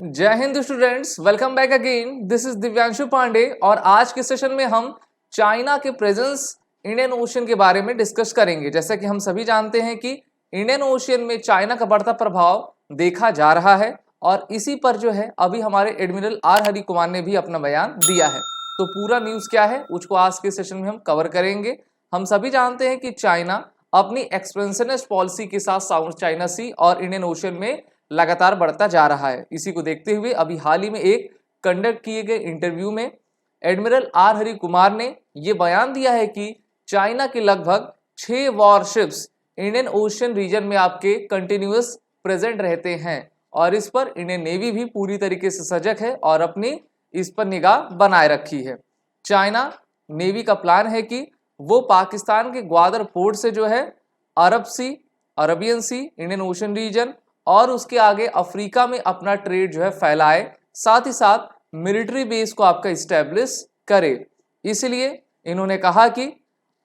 जय Hind students, welcome back again. This is Divyanshu Pandey और आज के सेशन में हम चाइना के प्रेजेंस इंडियन ओशियन के बारे में डिस्कस करेंगे। जैसा कि हम सभी जानते हैं कि इंडियन ओशियन में चाइना का बढ़ता प्रभाव देखा जा रहा है और इसी पर जो है अभी हमारे एडमिरल आर हरि कुमार ने भी अपना बयान दिया है। तो पूरा न्यूज क्या है उसको आज के सेशन में हम कवर करेंगे। हम सभी जानते हैं कि चाइना अपनी एक्सपेंशनिस्ट पॉलिसी के साथ साउथ चाइना सी और इंडियन ओशियन में लगातार बढ़ता जा रहा है। इसी को देखते हुए अभी हाल ही में एक कंडक्ट किए गए इंटरव्यू में एडमिरल आर हरि कुमार ने यह बयान दिया है कि चाइना के लगभग 6 वॉरशिप्स इंडियन ओशियन रीजन में आपके कंटिन्यूअस प्रेजेंट रहते हैं और इस पर इंडियन नेवी भी पूरी तरीके से सजग है और अपनी इस पर निगाह बनाए रखी है। चाइना नेवी का प्लान है कि वो पाकिस्तान के ग्वादर पोर्ट से जो है अरब सी, अरबियन सी, इंडियन ओशियन रीजन और उसके आगे अफ्रीका में अपना ट्रेड जो है फैलाए, साथ ही साथ मिलिट्री बेस को आपका इस्टेब्लिश करे। इसलिए इन्होंने कहा कि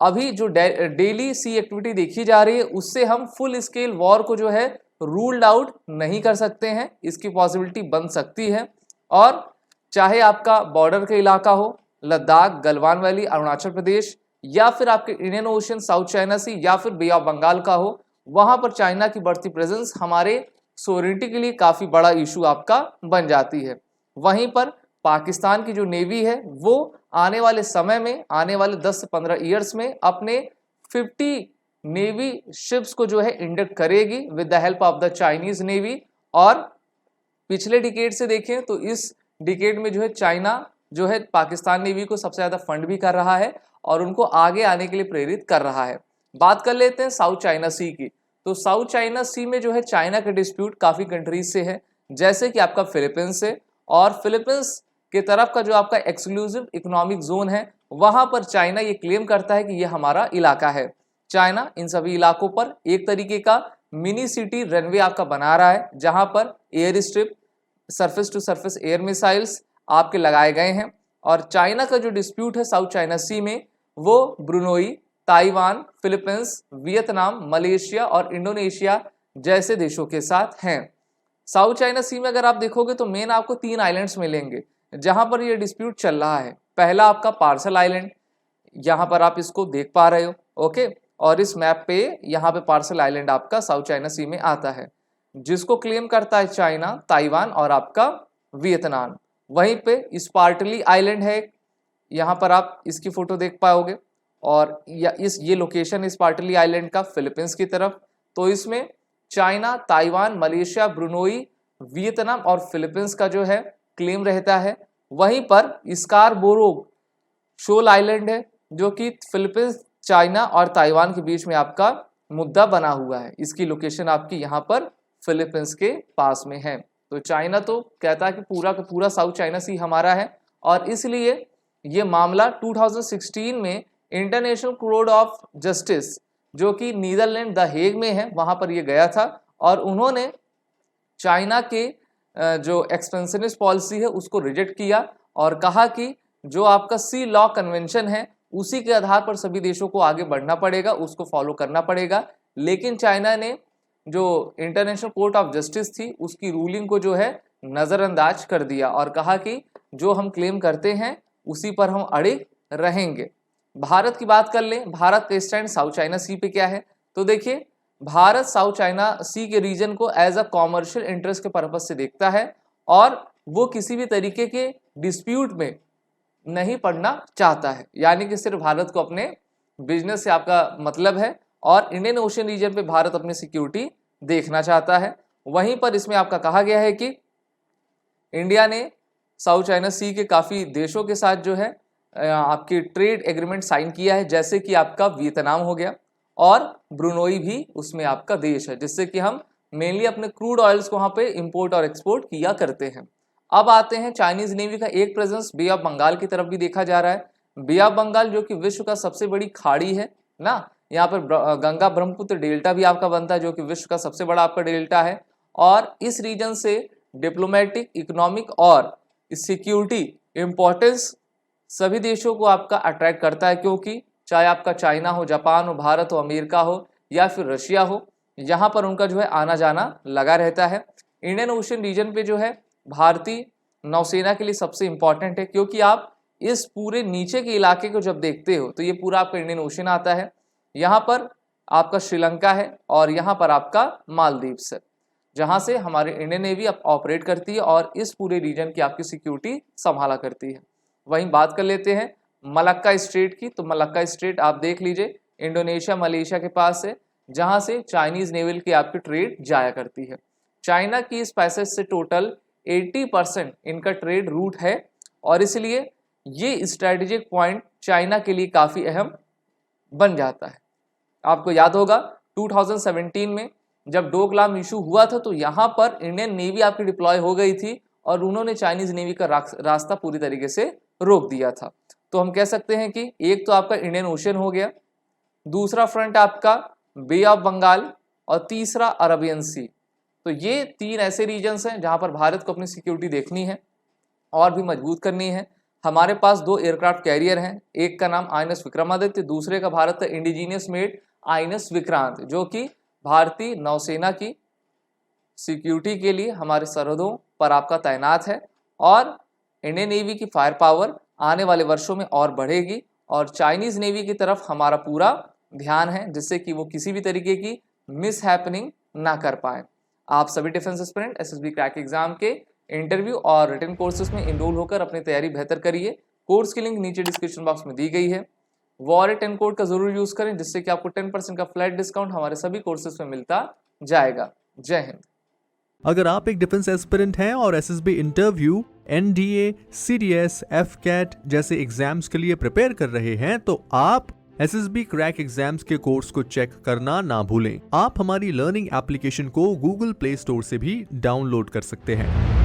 अभी जो डेली सी एक्टिविटी देखी जा रही है उससे हम फुल स्केल वॉर को जो है रूल्ड आउट नहीं कर सकते हैं, इसकी पॉसिबिलिटी बन सकती है। और चाहे आपका बॉर्डर का इलाका हो, लद्दाख, गलवान वैली, अरुणाचल प्रदेश या फिर आपके इंडियन ओशियन, साउथ चाइना सी या फिर बे ऑफ बंगाल का हो, वहां पर चाइना की बढ़ती प्रेजेंस हमारे सोवरेनिटी के लिए काफी बड़ा इशू आपका बन जाती है। वहीं पर पाकिस्तान की जो नेवी है वो आने वाले समय में, आने वाले 10 से 15 ईयर्स में अपने 50 नेवी शिप्स को जो है इंडक्ट करेगी with the help of the Chinese navy. और पिछले डिकेड से देखें तो इस डिकेड में जो है चाइना जो है पाकिस्तान नेवी को सबसे ज्यादा फंड भी कर रहा है और उनको आगे आने के लिए प्रेरित कर रहा है। बात कर लेते हैं साउथ चाइना सी की। तो साउथ चाइना सी में जो है चाइना का डिस्प्यूट काफी कंट्रीज से है, जैसे कि आपका फिलीपींस से, और फिलीपींस के तरफ का जो आपका एक्सक्लूसिव इकोनॉमिक जोन है वहां पर चाइना ये क्लेम करता है कि ये हमारा इलाका है। चाइना इन सभी इलाकों पर एक तरीके का मिनी सिटी रनवे आपका बना रहा है, जहां पर air strip, surface to surface air missiles आपके लगाए गए हैं। और चाइना का जो डिस्प्यूट है साउथ चाइना सी में वो Brunei, Taiwan, Philippines, Vietnam, Malaysia और इंडोनेशिया जैसे देशों के साथ हैं। साउथ चाइना सी में अगर आप देखोगे तो मेन आपको 3 आइलैंड्स मिलेंगे जहां पर ये डिस्प्यूट चल रहा है। पहला आपका पार्सल आइलैंड, यहाँ पर आप इसको देख पा रहे हो, ओके। और इस मैप पे यहाँ पे पार्सल आइलैंड आपका साउथ चाइना सी में आता है, जिसको क्लेम करता है चाइना, ताइवान और आपका वियतनाम। वहीं पे स्पार्टली आइलैंड है, यहाँ पर आप इसकी फोटो देख पाओगे और ये लोकेशन स्पार्टली आइलैंड का फिलीपींस की तरफ। तो इसमें China, Taiwan, Malaysia, Brunei, Vietnam और फिलीपींस का जो है क्लेम रहता है। वहीं पर स्कारबोरो शोल आइलैंड है जो कि फिलीपींस, चाइना और ताइवान के बीच में आपका मुद्दा बना हुआ है। इसकी लोकेशन आपकी यहाँ पर फिलीपींस के पास में है। तो चाइना तो कहता है कि पूरा का पूरा साउथ चाइना सी हमारा है और इसलिए ये मामला 2016 में इंटरनेशनल कोर्ट ऑफ जस्टिस जो कि नीदरलैंड द हेग में है वहां पर ये गया था और उन्होंने चाइना के जो एक्सपेंशनिस्ट पॉलिसी है उसको रिजेक्ट किया और कहा कि जो आपका सी लॉ कन्वेंशन है उसी के आधार पर सभी देशों को आगे बढ़ना पड़ेगा, उसको फॉलो करना पड़ेगा। लेकिन चाइना ने जो इंटरनेशनल कोर्ट ऑफ जस्टिस थी उसकी रूलिंग को जो है नजरअंदाज कर दिया और कहा कि जो हम क्लेम करते हैं उसी पर हम अड़े रहेंगे। भारत की बात कर लें, भारत का स्टैंड साउथ चाइना सी पे क्या है? तो देखिए, भारत साउथ चाइना सी के रीजन को एज अ कॉमर्शियल इंटरेस्ट के पर्पज से देखता है और वो किसी भी तरीके के डिस्प्यूट में नहीं पड़ना चाहता है। यानी कि सिर्फ भारत को अपने बिजनेस से आपका मतलब है और इंडियन ओशियन रीजन पे भारत अपनी सिक्योरिटी देखना चाहता है। वहीं पर इसमें आपका कहा गया है कि इंडिया ने साउथ चाइना सी के काफ़ी देशों के साथ जो है आपकी ट्रेड एग्रीमेंट साइन किया है, जैसे कि आपका वियतनाम हो गया और ब्रुनोई भी उसमें आपका देश है, जिससे कि हम मेनली अपने क्रूड ऑयल्स को वहाँ पे इंपोर्ट और एक्सपोर्ट किया करते हैं। अब आते हैं चाइनीज नेवी का एक प्रेजेंस बे ऑफ बंगाल की तरफ भी देखा जा रहा है। बे ऑफ बंगाल जो कि विश्व का सबसे बड़ी खाड़ी है ना, यहाँ पर गंगा ब्रह्मपुत्र डेल्टा भी आपका बनता है जो कि विश्व का सबसे बड़ा आपका डेल्टा है। और इस रीजन से डिप्लोमेटिक, इकोनॉमिक और सिक्योरिटी इंपॉर्टेंस सभी देशों को आपका अट्रैक्ट करता है, क्योंकि चाहे आपका चाइना हो, जापान हो, भारत हो, अमेरिका हो या फिर रशिया हो, यहाँ पर उनका जो है आना जाना लगा रहता है। इंडियन ओशन रीजन पे जो है भारतीय नौसेना के लिए सबसे इंपॉर्टेंट है, क्योंकि आप इस पूरे नीचे के इलाके को जब देखते हो तो ये पूरा आपका इंडियन ओशन आता है। यहाँ पर आपका श्रीलंका है और यहाँ पर आपका मालदीव्स है, जहाँ से हमारी इंडियन नेवी अब ऑपरेट करती है और इस पूरे रीजन की आपकी सिक्योरिटी संभाला करती है। वहीं बात कर लेते हैं मलक्का स्ट्रेट की, तो मलक्का स्ट्रेट आप देख लीजिए इंडोनेशिया मलेशिया के पास है, जहाँ से चाइनीज नेवल की आपकी ट्रेड जाया करती है। चाइना की इस पैसेज से टोटल 80% इनका ट्रेड रूट है और इसलिए ये स्ट्रेटेजिक पॉइंट चाइना के लिए काफ़ी अहम बन जाता है। आपको याद होगा 2017 में जब डोकलाम इशू हुआ था तो यहाँ पर इंडियन नेवी आपकी डिप्लॉय हो गई थी और उन्होंने चाइनीज नेवी का रास्ता पूरी तरीके से रोक दिया था। तो हम कह सकते हैं कि एक तो आपका इंडियन ओशन हो गया, दूसरा फ्रंट आपका बे ऑफ बंगाल और तीसरा अरबियन सी। तो ये तीन ऐसे रीजन्स हैं जहाँ पर भारत को अपनी सिक्योरिटी देखनी है और भी मजबूत करनी है। हमारे पास 2 एयरक्राफ्ट कैरियर हैं, एक का नाम आईएनएस विक्रमादित्य, दूसरे का भारत का इंडिजीनियस मेड आईएनएस विक्रांत, जो कि भारतीय नौसेना की सिक्योरिटी के लिए हमारे सरहदों पर आपका तैनात है। और इंडियन नेवी की फायर पावर आने वाले वर्षों में और बढ़ेगी और चाइनीज नेवी की तरफ हमारा पूरा ध्यान है, जिससे कि वो किसी भी तरीके की मिस हैपनिंग ना कर पाए। आप सभी defence aspirant SSB crack exam के इंटरव्यू और रिटन कोर्सेज में इनरोल होकर अपनी तैयारी बेहतर करिए। कोर्स की लिंक नीचे डिस्क्रिप्शन बॉक्स में दी गई है। वॉर 10 कोड का जरूर यूज करें, जिससे कि आपको 10% का फ्लैट डिस्काउंट हमारे सभी कोर्सेज में मिलता जाएगा। जय हिंद। अगर आप एक डिफेंस एस्पिरेंट हैं और SSB interview, NDA, CDS, AFCAT जैसे एग्जाम्स के लिए प्रिपेयर कर रहे हैं तो आप एसएसबी क्रैक एग्जाम्स के कोर्स को चेक करना ना भूलें। आप हमारी लर्निंग एप्लीकेशन को गूगल प्ले स्टोर से भी डाउनलोड कर सकते हैं।